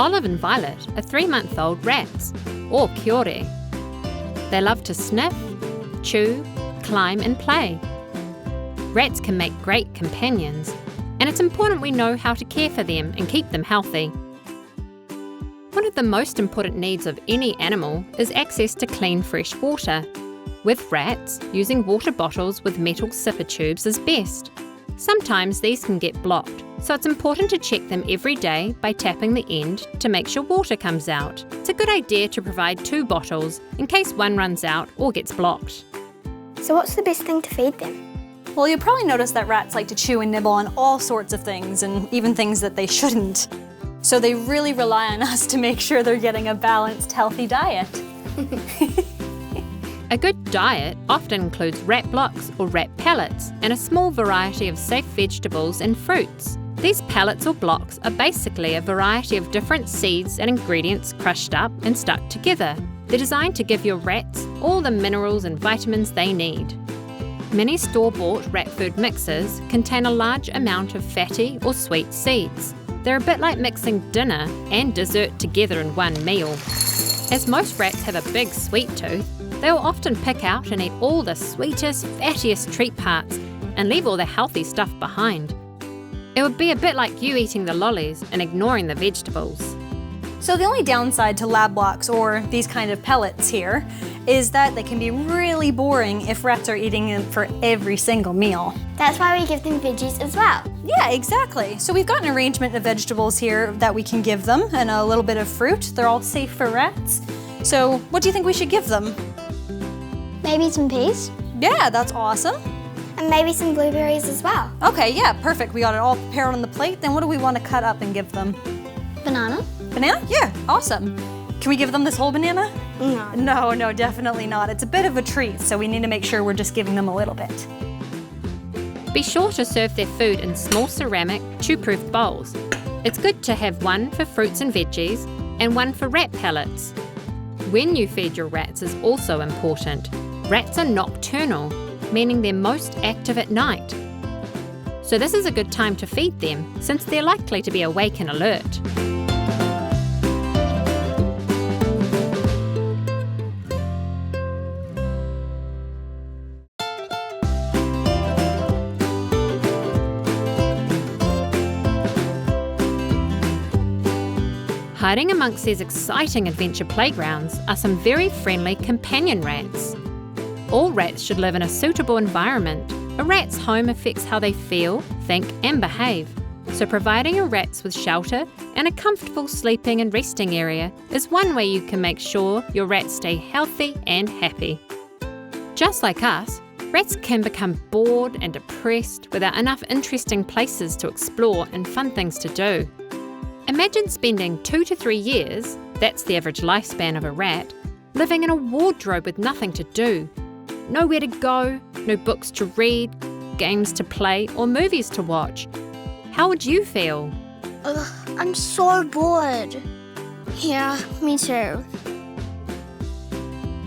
Olive and Violet are 3-month-old rats, or kiore. They love to sniff, chew, climb and play. Rats can make great companions, and it's important we know how to care for them and keep them healthy. One of the most important needs of any animal is access to clean, fresh water. With rats, using water bottles with metal sipper tubes is best. Sometimes these can get blocked, so it's important to check them every day by tapping the end to make sure water comes out. It's a good idea to provide 2 bottles in case one runs out or gets blocked. So what's the best thing to feed them? Well, you'll probably notice that rats like to chew and nibble on all sorts of things, and even things that they shouldn't. So they really rely on us to make sure they're getting a balanced, healthy diet. A good diet often includes rat blocks or rat pellets and a small variety of safe vegetables and fruits. These pellets or blocks are basically a variety of different seeds and ingredients crushed up and stuck together. They're designed to give your rats all the minerals and vitamins they need. Many store-bought rat food mixes contain a large amount of fatty or sweet seeds. They're a bit like mixing dinner and dessert together in one meal. As most rats have a big sweet tooth, they will often pick out and eat all the sweetest, fattiest treat parts and leave all the healthy stuff behind. It would be a bit like you eating the lollies and ignoring the vegetables. So the only downside to lab blocks or these kind of pellets here is that they can be really boring if rats are eating them for every single meal. That's why we give them veggies as well. Yeah, exactly. So we've got an arrangement of vegetables here that we can give them and a little bit of fruit. They're all safe for rats. So what do you think we should give them? Maybe some peas? Yeah, that's awesome. And maybe some blueberries as well. Okay, yeah, perfect. We got it all prepared on the plate. Then what do we want to cut up and give them? Banana? Banana? Yeah, awesome. Can we give them this whole banana? No. No, definitely not. It's a bit of a treat, so we need to make sure we're just giving them a little bit. Be sure to serve their food in small ceramic, chew-proof bowls. It's good to have one for fruits and veggies and one for rat pellets. When you feed your rats is also important. Rats are nocturnal, meaning they're most active at night. So this is a good time to feed them, since they're likely to be awake and alert. Hiding amongst these exciting adventure playgrounds are some very friendly companion rats. All rats should live in a suitable environment. A rat's home affects how they feel, think and behave. So providing your rats with shelter and a comfortable sleeping and resting area is one way you can make sure your rats stay healthy and happy. Just like us, rats can become bored and depressed without enough interesting places to explore and fun things to do. Imagine spending 2 to 3 years, that's the average lifespan of a rat, living in a wardrobe with nothing to do. Nowhere to go, no books to read, games to play, or movies to watch. How would you feel? I'm so bored. Yeah, me too.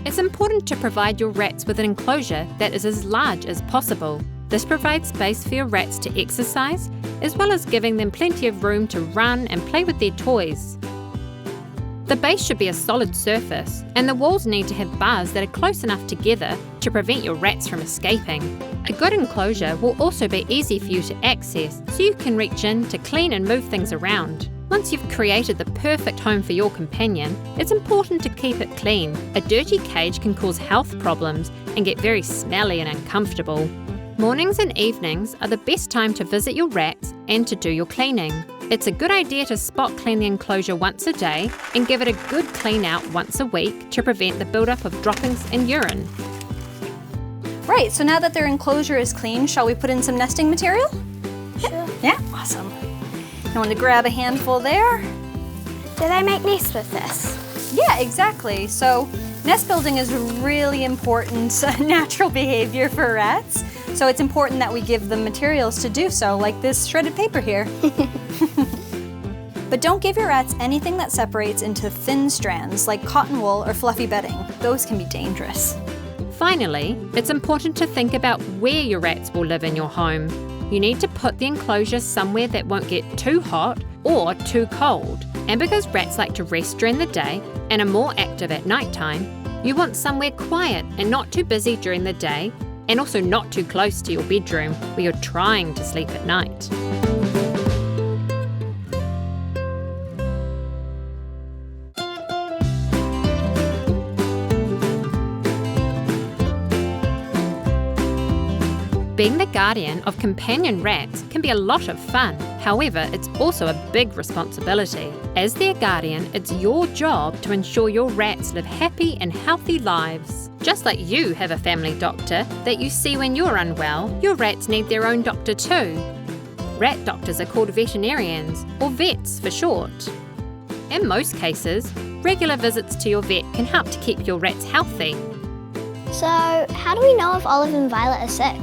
It's important to provide your rats with an enclosure that is as large as possible. This provides space for your rats to exercise, as well as giving them plenty of room to run and play with their toys. The base should be a solid surface, and the walls need to have bars that are close enough together to prevent your rats from escaping. A good enclosure will also be easy for you to access, so you can reach in to clean and move things around. Once you've created the perfect home for your companion, it's important to keep it clean. A dirty cage can cause health problems and get very smelly and uncomfortable. Mornings and evenings are the best time to visit your rats and to do your cleaning. It's a good idea to spot clean the enclosure once a day and give it a good clean out once a week to prevent the buildup of droppings and urine. Right, so now that their enclosure is clean, shall we put in some nesting material? Sure. Yeah, awesome. You want to grab a handful there? Do they make nests with this? Yeah, exactly. So nest building is a really important natural behavior for rats. So it's important that we give them materials to do so, like this shredded paper here. But don't give your rats anything that separates into thin strands, like cotton wool or fluffy bedding. Those can be dangerous. Finally, it's important to think about where your rats will live in your home. You need to put the enclosure somewhere that won't get too hot or too cold. And because rats like to rest during the day and are more active at night time, you want somewhere quiet and not too busy during the day, and also not too close to your bedroom where you're trying to sleep at night. Being the guardian of companion rats can be a lot of fun. However, it's also a big responsibility. As their guardian, it's your job to ensure your rats live happy and healthy lives. Just like you have a family doctor that you see when you're unwell, your rats need their own doctor too. Rat doctors are called veterinarians, or vets for short. In most cases, regular visits to your vet can help to keep your rats healthy. So, how do we know if Olive and Violet are sick?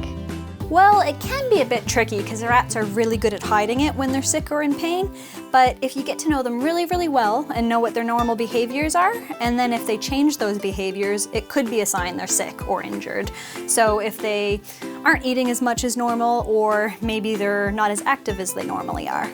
Well, it can be a bit tricky because the rats are really good at hiding it when they're sick or in pain, but if you get to know them really, really well and know what their normal behaviors are, and then if they change those behaviors, it could be a sign they're sick or injured. So if they aren't eating as much as normal, or maybe they're not as active as they normally are.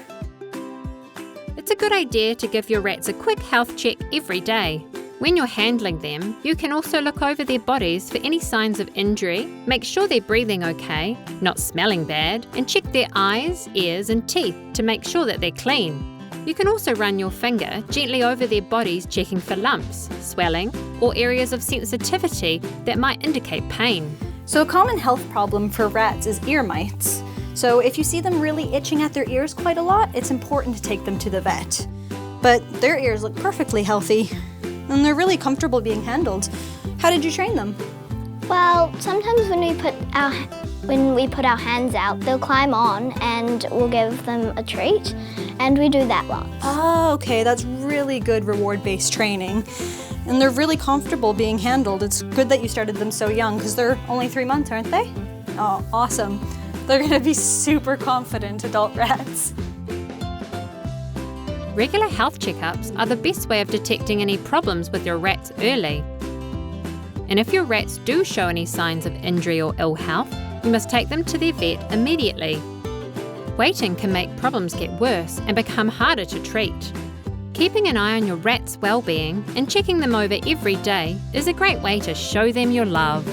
It's a good idea to give your rats a quick health check every day. When you're handling them, you can also look over their bodies for any signs of injury, make sure they're breathing okay, not smelling bad, and check their eyes, ears and teeth to make sure that they're clean. You can also run your finger gently over their bodies, checking for lumps, swelling, or areas of sensitivity that might indicate pain. So a common health problem for rats is ear mites. So if you see them really itching at their ears quite a lot, it's important to take them to the vet. But their ears look perfectly healthy, and they're really comfortable being handled. How did you train them? Well, sometimes when we put our hands out, they'll climb on and we'll give them a treat, and we do that lots. Oh, okay, that's really good reward-based training. And they're really comfortable being handled. It's good that you started them so young because they're only 3 months, aren't they? Oh, awesome. They're gonna be super confident adult rats. Regular health checkups are the best way of detecting any problems with your rats early. And if your rats do show any signs of injury or ill health, you must take them to their vet immediately. Waiting can make problems get worse and become harder to treat. Keeping an eye on your rats' well-being and checking them over every day is a great way to show them your love.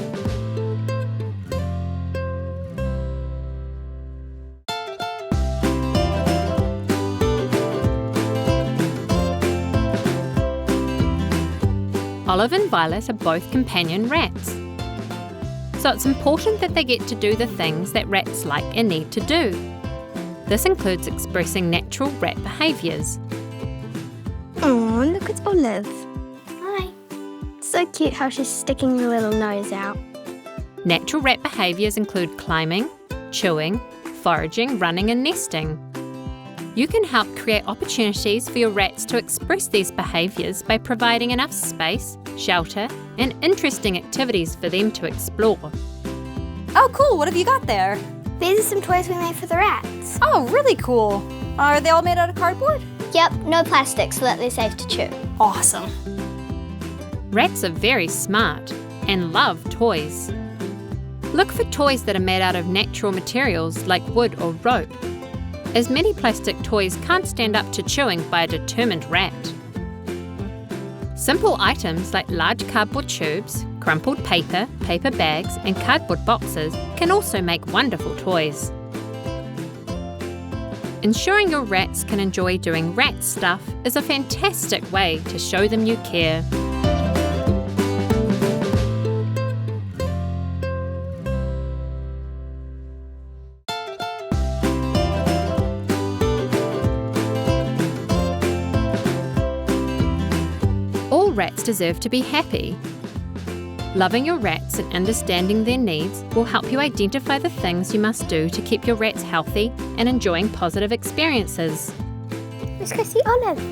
Olive and Violet are both companion rats. So it's important that they get to do the things that rats like and need to do. This includes expressing natural rat behaviours. Oh, look at Olive. Hi. So cute how she's sticking her little nose out. Natural rat behaviours include climbing, chewing, foraging, running and nesting. You can help create opportunities for your rats to express these behaviours by providing enough space, shelter, and interesting activities for them to explore. Oh, cool, what have you got there? These are some toys we made for the rats. Oh, really cool. Are they all made out of cardboard? Yep, no plastic so that they're safe to chew. Awesome. Rats are very smart and love toys. Look for toys that are made out of natural materials like wood or rope, as many plastic toys can't stand up to chewing by a determined rat. Simple items like large cardboard tubes, crumpled paper, paper bags and cardboard boxes can also make wonderful toys. Ensuring your rats can enjoy doing rat stuff is a fantastic way to show them you care. All rats deserve to be happy. Loving your rats and understanding their needs will help you identify the things you must do to keep your rats healthy and enjoying positive experiences. Let's go see Olive.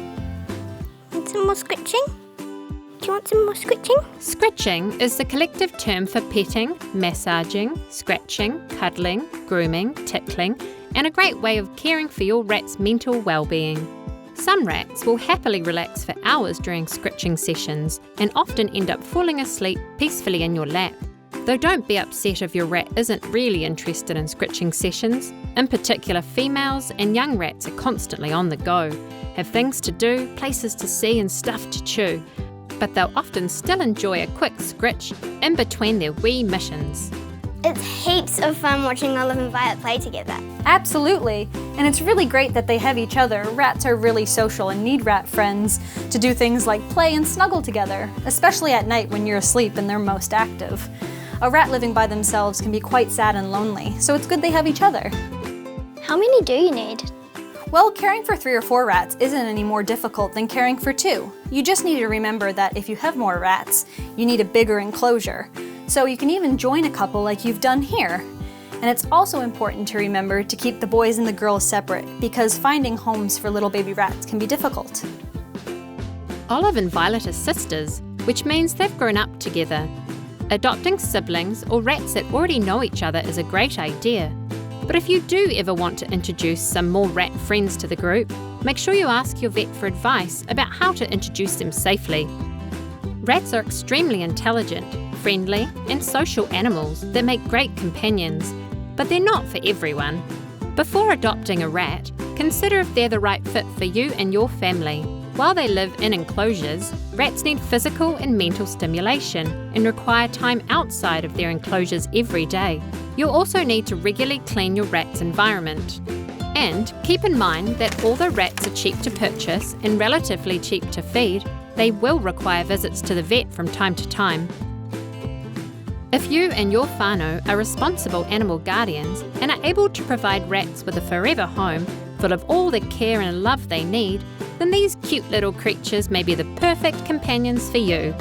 Want some more scratching? Do you want some more scratching? Scratching is the collective term for petting, massaging, scratching, cuddling, grooming, tickling, and a great way of caring for your rat's mental well-being. Some rats will happily relax for hours during scratching sessions and often end up falling asleep peacefully in your lap. Though don't be upset if your rat isn't really interested in scritching sessions. In particular, females and young rats are constantly on the go, have things to do, places to see and stuff to chew, but they'll often still enjoy a quick scritch in between their wee missions. It's heaps of fun watching Olive and Violet play together. Absolutely, and it's really great that they have each other. Rats are really social and need rat friends to do things like play and snuggle together, especially at night when you're asleep and they're most active. A rat living by themselves can be quite sad and lonely, so it's good they have each other. How many do you need? Well, caring for 3 or 4 rats isn't any more difficult than caring for 2. You just need to remember that if you have more rats, you need a bigger enclosure. So you can even join a couple like you've done here. And it's also important to remember to keep the boys and the girls separate, because finding homes for little baby rats can be difficult. Olive and Violet are sisters, which means they've grown up together. Adopting siblings or rats that already know each other is a great idea. But if you do ever want to introduce some more rat friends to the group, make sure you ask your vet for advice about how to introduce them safely. Rats are extremely intelligent, friendly, and social animals that make great companions, but they're not for everyone. Before adopting a rat, consider if they're the right fit for you and your family. While they live in enclosures, rats need physical and mental stimulation and require time outside of their enclosures every day. You'll also need to regularly clean your rat's environment. And keep in mind that although rats are cheap to purchase and relatively cheap to feed, they will require visits to the vet from time to time. If you and your whānau are responsible animal guardians and are able to provide rats with a forever home full of all the care and love they need, then these cute little creatures may be the perfect companions for you.